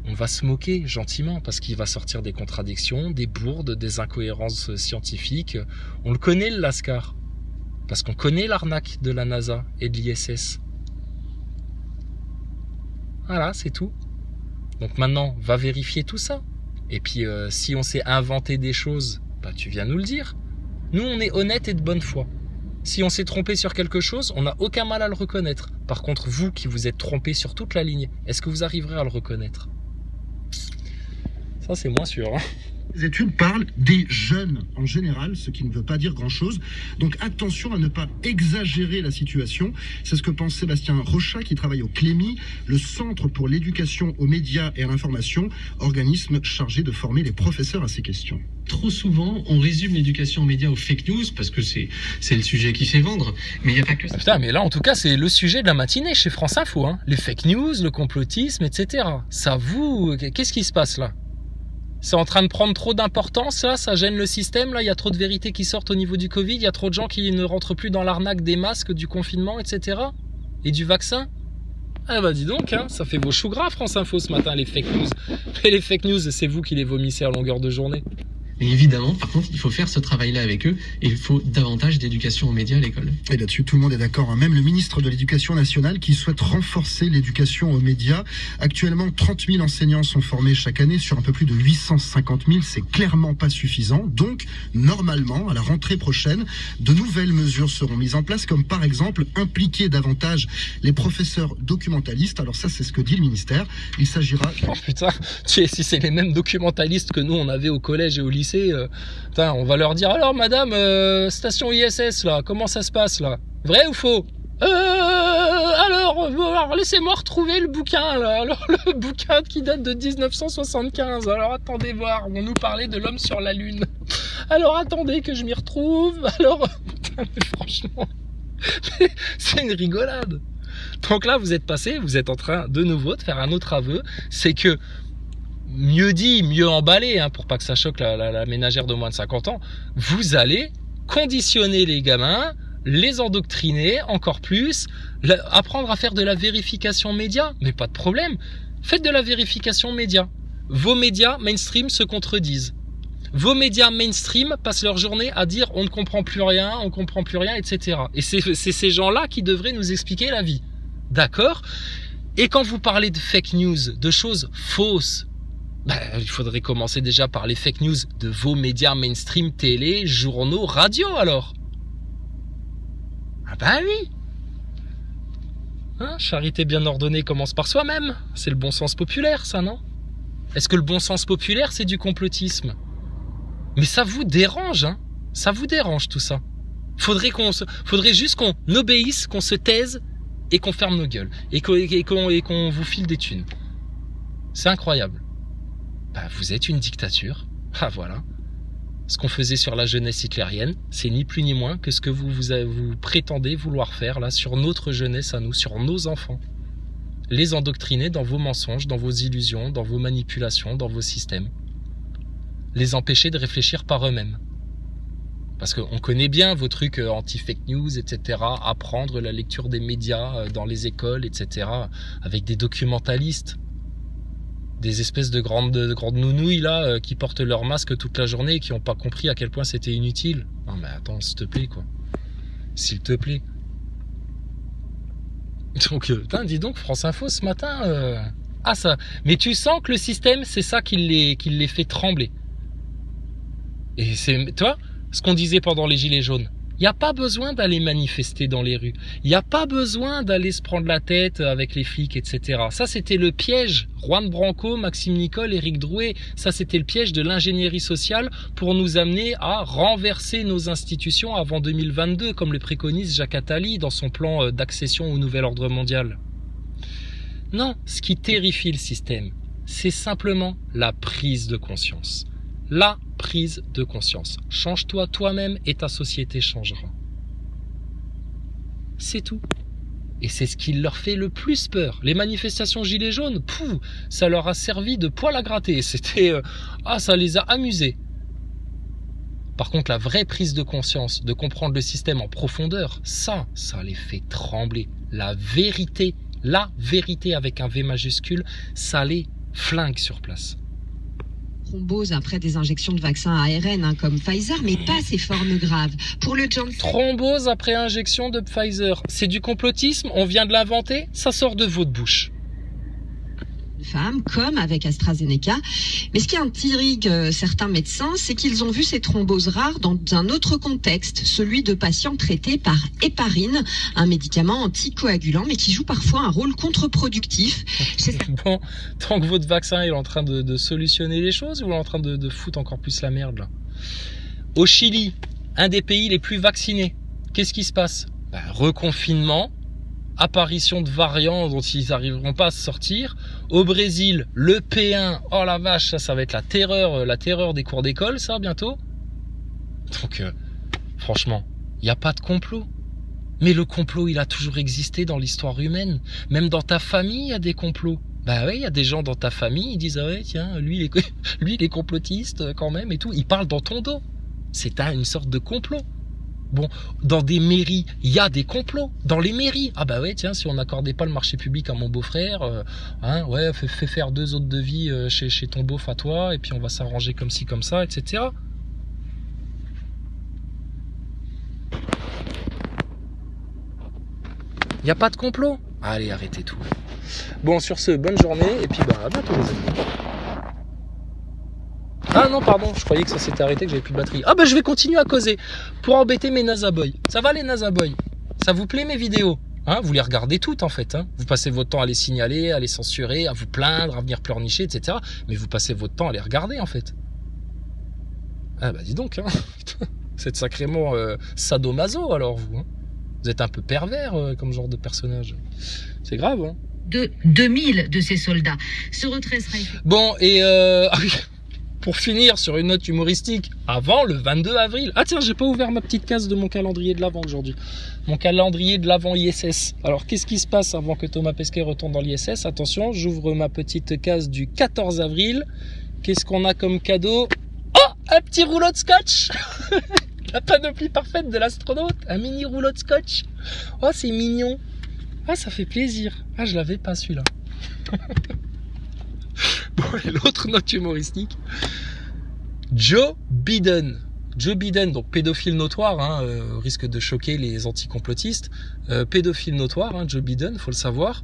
on va se moquer gentiment, parce qu'il va sortir des contradictions, des bourdes, des incohérences scientifiques. On le connaît, le Lascar. Parce qu'on connaît l'arnaque de la NASA et de l'ISS. Voilà, c'est tout. Donc maintenant, va vérifier tout ça. Et puis, si on s'est inventé des choses, bah, tu viens nous le dire. Nous, on est honnête et de bonne foi. Si on s'est trompé sur quelque chose, on n'a aucun mal à le reconnaître. Par contre, vous qui vous êtes trompé sur toute la ligne, est-ce que vous arriverez à le reconnaître? Ça, c'est moins sûr. Hein. Les études parlent des jeunes en général, ce qui ne veut pas dire grand-chose. Donc attention à ne pas exagérer la situation. C'est ce que pense Sébastien Rochat, qui travaille au CLEMI, le Centre pour l'éducation aux médias et à l'information, organisme chargé de former les professeurs à ces questions. Trop souvent, on résume l'éducation aux médias aux fake news parce que c'est le sujet qui fait vendre. Mais il n'y a pas que ça. Putain, mais là, en tout cas, c'est le sujet de la matinée chez France Info. Hein. Les fake news, le complotisme, etc. Ça vous... Qu'est-ce qui se passe là ? C'est en train de prendre trop d'importance, là, ça gêne le système, là, il y a trop de vérités qui sortent au niveau du Covid, il y a trop de gens qui ne rentrent plus dans l'arnaque des masques, du confinement, etc. Et du vaccin. Ah bah dis donc, hein, ça fait vos choux gras, France Info, ce matin, les fake news. Et les fake news, c'est vous qui les vomissez à longueur de journée. Mais évidemment, par contre, il faut faire ce travail-là avec eux et il faut davantage d'éducation aux médias à l'école. Et là-dessus, tout le monde est d'accord, hein. Même le ministre de l'Éducation nationale qui souhaite renforcer l'éducation aux médias. Actuellement, 30 000 enseignants sont formés chaque année sur un peu plus de 850 000. C'est clairement pas suffisant. Donc, normalement, à la rentrée prochaine, de nouvelles mesures seront mises en place, comme par exemple impliquer davantage les professeurs documentalistes. Alors ça, c'est ce que dit le ministère. Il s'agira... Oh putain, si c'est les mêmes documentalistes que nous, on avait au collège et au lycée, on va leur dire, alors madame, station ISS là, comment ça se passe là? Vrai ou faux? Alors laissez-moi retrouver le bouquin là, alors le bouquin qui date de 1975, alors attendez voir, on nous parlait de l'homme sur la lune, alors attendez que je m'y retrouve, alors, putain, mais franchement, c'est une rigolade. Donc là vous êtes en train de nouveau de faire un autre aveu, c'est que mieux dit, mieux emballé, hein, pour pas que ça choque la ménagère de moins de 50 ans, vous allez conditionner les gamins, les endoctriner encore plus, apprendre à faire de la vérification média, mais pas de problème, faites de la vérification média. Vos médias mainstream se contredisent. Vos médias mainstream passent leur journée à dire on ne comprend plus rien, etc. Et c'est ces gens-là qui devraient nous expliquer la vie. D'accord ? Et quand vous parlez de fake news, de choses fausses, il faudrait commencer déjà par les fake news de vos médias mainstream, télé, journaux, radio alors. Ah bah oui. Hein, charité bien ordonnée commence par soi-même. C'est le bon sens populaire, ça, non? Est-ce que le bon sens populaire, c'est du complotisme? Mais ça vous dérange, hein? Ça vous dérange tout ça. Faudrait juste qu'on obéisse, qu'on se taise et qu'on ferme nos gueules et qu'on vous file des thunes. C'est incroyable. Vous êtes une dictature. Ah voilà. Ce qu'on faisait sur la jeunesse hitlérienne, c'est ni plus ni moins que ce que vous prétendez vouloir faire là sur notre jeunesse à nous, sur nos enfants. Les endoctriner dans vos mensonges, dans vos illusions, dans vos manipulations, dans vos systèmes. Les empêcher de réfléchir par eux-mêmes. Parce qu'on connaît bien vos trucs anti-fake news, etc. Apprendre la lecture des médias dans les écoles, etc. Avec des documentalistes. Des espèces de grandes nounouilles là qui portent leur masque toute la journée et qui n'ont pas compris à quel point c'était inutile. Non mais attends, s'il te plaît quoi. S'il te plaît. Donc, dis donc, France Info ce matin... Ah ça, mais tu sens que le système, c'est ça qui les fait trembler. Et c'est, toi, ce qu'on disait pendant les Gilets jaunes, il n'y a pas besoin d'aller manifester dans les rues. Il n'y a pas besoin d'aller se prendre la tête avec les flics, etc. Ça, c'était le piège. Juan Branco, Maxime Nicole, Éric Drouet, ça, c'était le piège de l'ingénierie sociale pour nous amener à renverser nos institutions avant 2022, comme le préconise Jacques Attali dans son plan d'accession au nouvel ordre mondial. Non, ce qui terrifie le système, c'est simplement la prise de conscience. La prise de conscience. Change-toi toi-même et ta société changera. C'est tout. Et c'est ce qui leur fait le plus peur. Les manifestations gilets jaunes, ça leur a servi de poil à gratter. C'était... ça les a amusés. Par contre, la vraie prise de conscience, de comprendre le système en profondeur, ça les fait trembler. La vérité avec un V majuscule, ça les flingue sur place. Thrombose après des injections de vaccins ARN comme Pfizer, mais pas ces formes graves. Pour le Johnson... Thrombose après injection de Pfizer, c'est du complotisme, on vient de l'inventer, ça sort de votre bouche. femmes, comme avec AstraZeneca. Mais ce qui intrigue certains médecins, c'est qu'ils ont vu ces thromboses rares dans un autre contexte, celui de patients traités par héparine, un médicament anticoagulant, mais qui joue parfois un rôle contre-productif. Bon, tant que votre vaccin est en train de solutionner les choses, ou est en train de foutre encore plus la merde là. Au Chili, un des pays les plus vaccinés, qu'est-ce qui se passe? Reconfinement, apparition de variants dont ils n'arriveront pas à se sortir. Au Brésil, le P1, oh la vache, ça va être la terreur des cours d'école, ça, bientôt. Donc, franchement, il n'y a pas de complot. Mais le complot, il a toujours existé dans l'histoire humaine. Même dans ta famille, il y a des complots. Bah ouais, il y a des gens dans ta famille, ils disent, ah ouais, tiens, lui, il est complotiste quand même et tout. Ils parlent dans ton dos. C'est une sorte de complot. Bon, dans des mairies, il y a des complots. Dans les mairies, ah bah ouais, tiens, si on n'accordait pas le marché public à mon beau-frère, ouais, fais faire 2 autres devis chez ton beauf à toi, et puis on va s'arranger comme ci, comme ça, etc. Il n'y a pas de complot. Allez, arrêtez tout. Bon, sur ce, bonne journée, et puis à bientôt les amis. Ah non, pardon, je croyais que ça s'était arrêté, que j'avais plus de batterie. Ah bah je vais continuer à causer pour embêter mes nazaboys. Ça va les nazaboys? Ça vous plaît mes vidéos? Vous les regardez toutes en fait. Vous passez votre temps à les signaler, à les censurer, à vous plaindre, à venir pleurnicher, etc. Mais vous passez votre temps à les regarder en fait. Ah bah dis donc, vous êtes sacrément sadomaso alors vous. Vous êtes un peu pervers comme genre de personnage. C'est grave. 2000 de ces soldats se retraceraient. Bon, et pour finir sur une note humoristique, avant le 22 avril. Ah tiens, j'ai pas ouvert ma petite case de mon calendrier de l'Avent aujourd'hui. Mon calendrier de l'Avent ISS. Alors, qu'est-ce qui se passe avant que Thomas Pesquet retourne dans l'ISS? Attention, j'ouvre ma petite case du 14 avril. Qu'est-ce qu'on a comme cadeau? Oh, un petit rouleau de scotch. La panoplie parfaite de l'astronaute. Un mini rouleau de scotch. Oh, c'est mignon. Ah, ça fait plaisir. Ah, je l'avais pas celui-là. Bon, et l'autre note humoristique, Joe Biden. Joe Biden, donc pédophile notoire, risque de choquer les anticomplotistes. Pédophile notoire, Joe Biden, faut le savoir.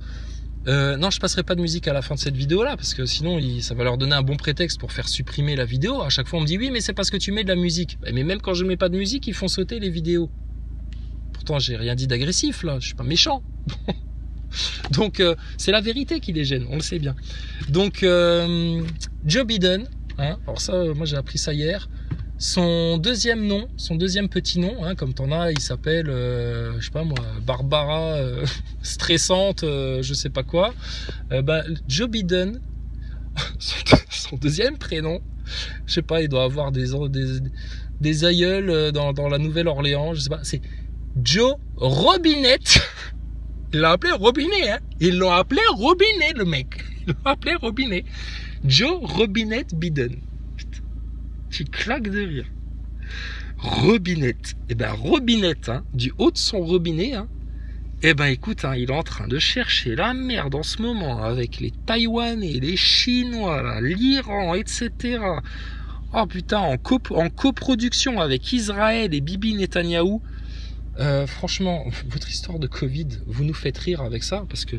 Non, je passerai pas de musique à la fin de cette vidéo-là, parce que sinon, ça va leur donner un bon prétexte pour faire supprimer la vidéo. À chaque fois, on me dit, oui, mais c'est parce que tu mets de la musique. Mais même quand je mets pas de musique, ils font sauter les vidéos. Pourtant, j'ai rien dit d'agressif, là. Je suis pas méchant. Donc, c'est la vérité qui les gêne, on le sait bien. Donc, Joe Biden, alors ça, moi j'ai appris ça hier. Son deuxième nom, son deuxième petit nom, comme t'en as, il s'appelle, je sais pas moi, Barbara stressante, je sais pas quoi. Joe Biden, son deuxième prénom, je sais pas, il doit avoir des aïeuls dans la Nouvelle-Orléans, je sais pas, c'est Joe Robinette. Ils l'ont appelé Robinet, Ils l'ont appelé Robinet, le mec. Ils l'ont appelé Robinet. Joe Robinette Biden. Putain. Tu claques de rire. Robinette. Robinette, du haut de son robinet, écoute, il est en train de chercher la merde en ce moment avec les Taïwanais, les Chinois, l'Iran, etc. Oh putain, en coproduction avec Israël et Bibi Netanyahou. Franchement, votre histoire de Covid, vous nous faites rire avec ça, parce que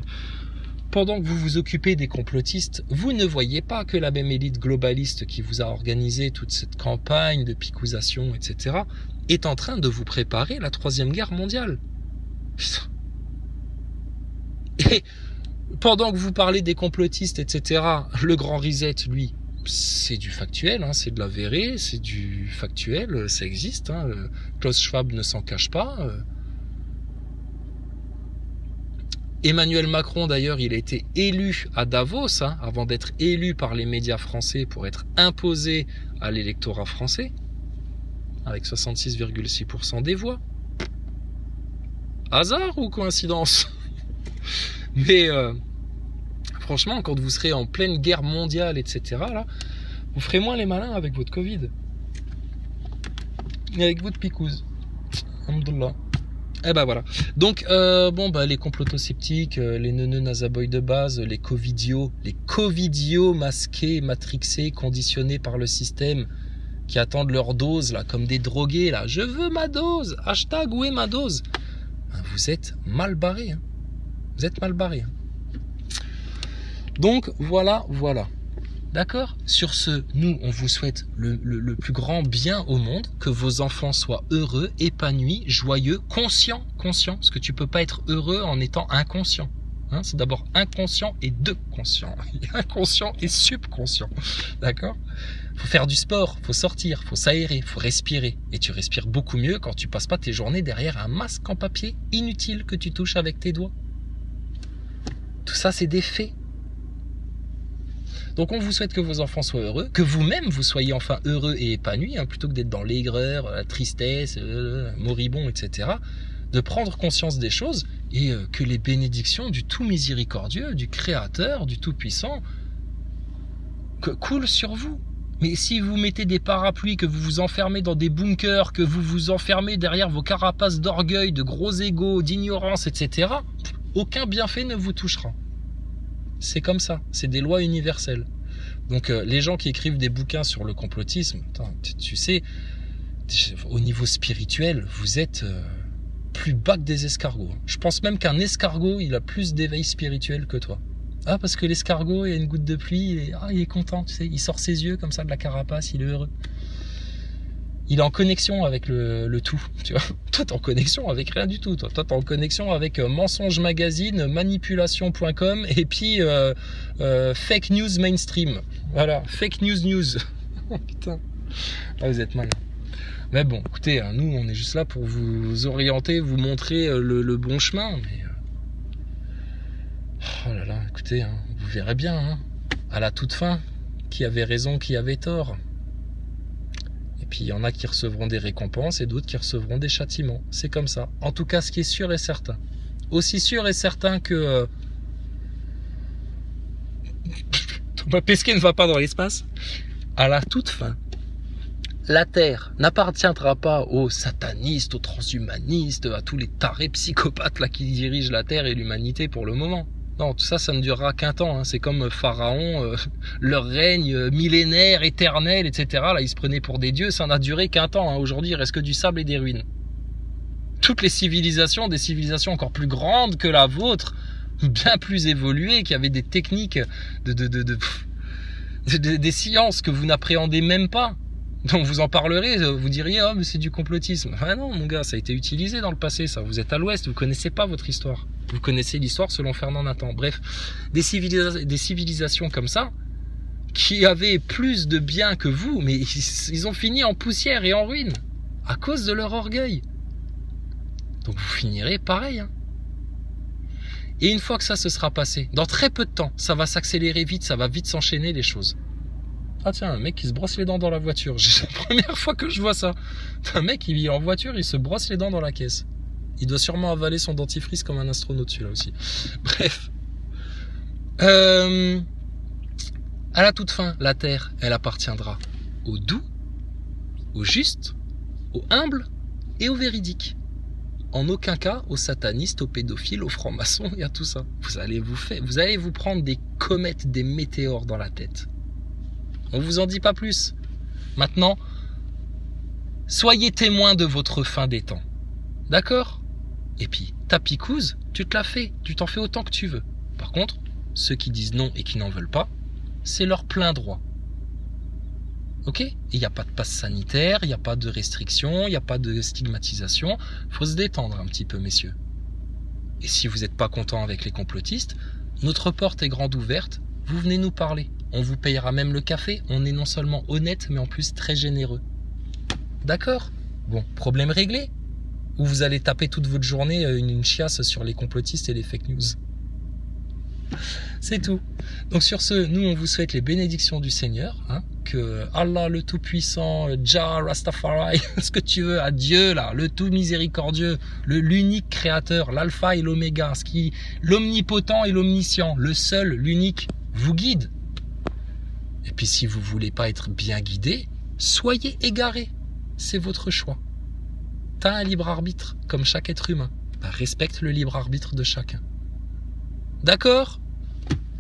pendant que vous vous occupez des complotistes, vous ne voyez pas que la même élite globaliste qui vous a organisé toute cette campagne de picousation, etc., est en train de vous préparer la 3e guerre mondiale. Putain. Et pendant que vous parlez des complotistes, etc., le grand reset, lui, c'est du factuel, c'est de l'avéré, c'est du factuel, ça existe. Klaus Schwab ne s'en cache pas. Emmanuel Macron, d'ailleurs, il a été élu à Davos, avant d'être élu par les médias français pour être imposé à l'électorat français, avec 66,6% des voix. Hasard ou coïncidence? Mais franchement, quand vous serez en pleine guerre mondiale, etc., là, vous ferez moins les malins avec votre Covid. Et avec votre picouse. Alhamdoulilah. Voilà. Donc, les comploto-sceptiques, les neuneux nazaboys de base, les covidios masqués, matrixés, conditionnés par le système, qui attendent leur dose, là, comme des drogués, là. Je veux ma dose. Hashtag où est ma dose? Vous êtes mal barrés. Vous êtes mal barrés. Donc, voilà. D'accord? Sur ce, nous, on vous souhaite le plus grand bien au monde, que vos enfants soient heureux, épanouis, joyeux, conscients, parce que tu peux pas être heureux en étant inconscient. Hein, c'est d'abord inconscient et deux conscients. Inconscient et subconscient. D'accord? Faut faire du sport, faut sortir, faut s'aérer, faut respirer. Et tu respires beaucoup mieux quand tu passes pas tes journées derrière un masque en papier inutile que tu touches avec tes doigts. Tout ça, c'est des faits. Donc on vous souhaite que vos enfants soient heureux, que vous-même vous soyez enfin heureux et épanouis, hein, plutôt que d'être dans l'aigreur, la tristesse, moribond, etc. De prendre conscience des choses et que les bénédictions du tout miséricordieux, du Créateur, du Tout-Puissant, coulent sur vous. Mais si vous mettez des parapluies, que vous vous enfermez dans des bunkers, que vous vous enfermez derrière vos carapaces d'orgueil, de gros égos, d'ignorance, etc., aucun bienfait ne vous touchera. C'est comme ça, c'est des lois universelles. Donc les gens qui écrivent des bouquins sur le complotisme, tu sais, au niveau spirituel, vous êtes plus bas que des escargots. Je pense même qu'un escargot, il a plus d'éveil spirituel que toi. Ah, parce que l'escargot, il y a une goutte de pluie, il est content, tu sais, il sort ses yeux comme ça de la carapace, il est heureux. Il est en connexion avec le tout, tu vois. Toi, t'es en connexion avec rien du tout. Toi, t'es en connexion avec Mensonge Magazine, Manipulation.com et puis Fake News Mainstream. Voilà, Fake News. Oh, putain. Ah, vous êtes malin. Mais bon, écoutez, hein, nous, on est juste là pour vous orienter, vous montrer le bon chemin. Mais oh là là, écoutez, hein, vous verrez bien, hein, à la toute fin, qui avait raison, qui avait tort. Et puis il y en a qui recevront des récompenses et d'autres qui recevront des châtiments. C'est comme ça. En tout cas, ce qui est sûr et certain. Aussi sûr et certain que Thomas Pesquet ne va pas dans l'espace. À la toute fin, la Terre n'appartiendra pas aux satanistes, aux transhumanistes, à tous les tarés psychopathes là qui dirigent la Terre et l'humanité pour le moment. Non, tout ça, ça ne durera qu'un temps. Hein. C'est comme Pharaon, leur règne millénaire, éternel, etc. Là, ils se prenaient pour des dieux. Ça n'a duré qu'un temps. Hein. Aujourd'hui, il reste que du sable et des ruines. Toutes les civilisations, des civilisations encore plus grandes que la vôtre, bien plus évoluées, qui avaient des techniques, des sciences que vous n'appréhendez même pas. Donc vous en parlerez, vous diriez, oh mais c'est du complotisme. Ah non mon gars, ça a été utilisé dans le passé, ça. Vous êtes à l'ouest, vous connaissez pas votre histoire. Vous connaissez l'histoire selon Fernand Nathan. Bref, des civilisations comme ça, qui avaient plus de bien que vous, mais ils ont fini en poussière et en ruine, à cause de leur orgueil. Donc vous finirez pareil. Hein. Et une fois que ça se sera passé, dans très peu de temps, ça va s'accélérer vite, ça va vite s'enchaîner les choses. Ah tiens, un mec qui se brosse les dents dans la voiture. C'est la première fois que je vois ça. Un mec, il est en voiture, il se brosse les dents dans la caisse. Il doit sûrement avaler son dentifrice comme un astronaute, celui-là aussi. Bref. À la toute fin, la Terre, elle appartiendra aux doux, aux justes, aux humbles et aux véridiques. En aucun cas aux satanistes, aux pédophiles, aux francs-maçons et à tout ça. Vous allez vous prendre des comètes, des météores dans la tête. On vous en dit pas plus. Maintenant, soyez témoins de votre fin des temps. D'accord? Et puis, ta picouse, tu te la fais. Tu t'en fais autant que tu veux. Par contre, ceux qui disent non et qui n'en veulent pas, c'est leur plein droit. Ok? Il n'y a pas de passe sanitaire, il n'y a pas de restriction, il n'y a pas de stigmatisation. Il faut se détendre un petit peu, messieurs. Et si vous n'êtes pas content avec les complotistes, notre porte est grande ouverte. Vous venez nous parler. On vous payera même le café. On est non seulement honnête, mais en plus très généreux. D'accord? Bon, problème réglé? Ou vous allez taper toute votre journée une chiasse sur les complotistes et les fake news? C'est tout. Donc sur ce, nous on vous souhaite les bénédictions du Seigneur, hein, que Allah le Tout-Puissant, Jah, Rastafari, ce que tu veux, à Dieu là, le tout miséricordieux, l'unique créateur, l'alpha et l'oméga, l'omnipotent et l'omniscient, le seul, l'unique, vous guide. Et puis si vous voulez pas être bien guidé, soyez égaré. C'est votre choix. T'as un libre arbitre, comme chaque être humain. Bah, respecte le libre arbitre de chacun. D'accord?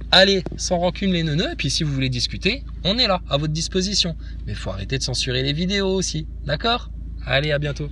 Allez, sans rancune les neuneux, et puis si vous voulez discuter, on est là, à votre disposition. Mais il faut arrêter de censurer les vidéos aussi. D'accord? Allez, à bientôt.